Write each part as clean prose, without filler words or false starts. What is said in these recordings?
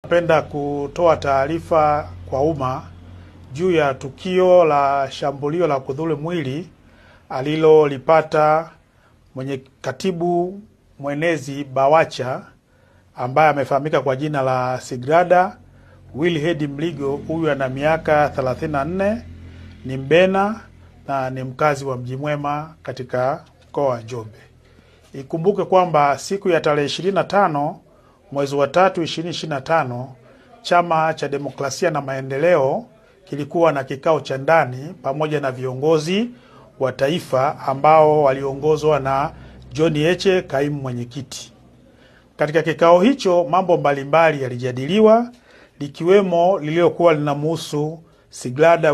Napenda kutoa taarifa kwa umma juu ya tukio la shambulio la kudhuru mwili alilolipata katibu mwenezi BAWACHA ambaye amefahamika kwa jina la Sigrada Wilherd Mligo. Huyu ana miaka 34, ni Mbena na ni mkazi wa Mji Mwema katika mkoa wa Njombe. Ikumbuke kwamba siku ya tarehe 25 mwezi wa 3 2025 Chama cha Demokrasia na Maendeleo kilikuwa na kikao cha ndani pamoja na viongozi wa taifa ambao waliongozwa na John Heche, kaimu mwenyekiti. Katika kikao hicho mambo mbalimbali yalijadiliwa, likiwemo liliokuwa linamhusu Sigrada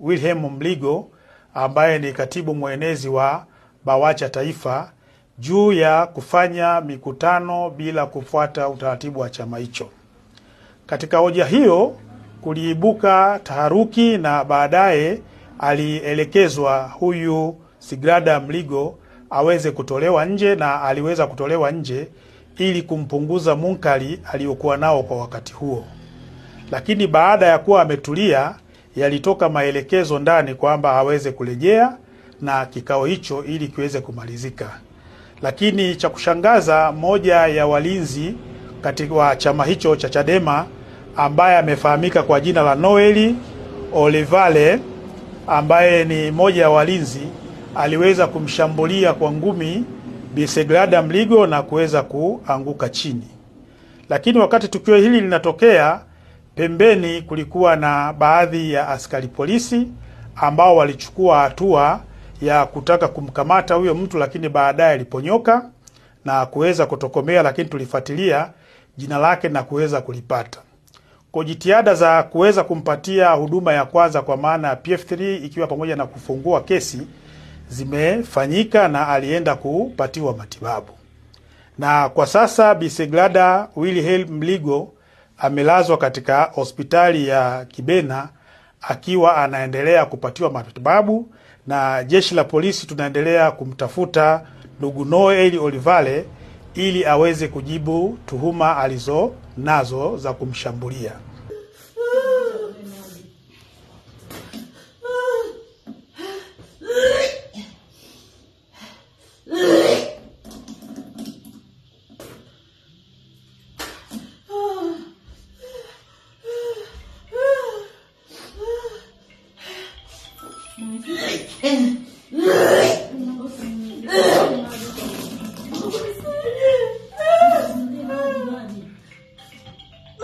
Wilherd Mligo ambaye ni katibu mwenezi wa BAWACHA taifa, juu ya kufanya mikutano bila kufuata utaratibu wa chama hicho. Katika hoja hiyo kuliibuka taharuki na baadaye alielekezwa huyu Sigrada Mligo aweze kutolewa nje, na aliweza kutolewa nje ili kumpunguza munkari aliyokuwa nao kwa wakati huo. Lakini baada ya kuwa ametulia, yalitoka maelekezo ndani kwamba aweze kurejea na kikao hicho ili kiweze kumalizika. Lakini cha kushangaza, moja ya walinzi katika chama hicho cha Chadema ambaye amefahamika kwa jina la Noel Olivale, ambaye ni moja ya walinzi, aliweza kumshambulia kwa ngumi Bi Sigrada Mligo na kuweza kuanguka chini. Lakini wakati tukio hili linatokea, pembeni kulikuwa na baadhi ya askari polisi ambao walichukua hatua ya kutaka kumkamata huyo mtu, lakini baadaye aliponyoka na kuweza kutokomea, lakini tulifuatilia jina lake na kuweza kulipata. Kwa jitihada za kuweza kumpatia huduma ya kwanza kwa maana ya PF3 ikiwa pamoja na kufungua kesi zimefanyika na alienda kupatiwa matibabu. Na kwa sasa Bi Sigrada Wilherd Mligo amelazwa katika hospitali ya Kibena akiwa anaendelea kupatiwa matibabu, na jeshi la polisi tunaendelea kumtafuta ndugu Noel Olivale ili aweze kujibu tuhuma alizo nazo za kumshambulia.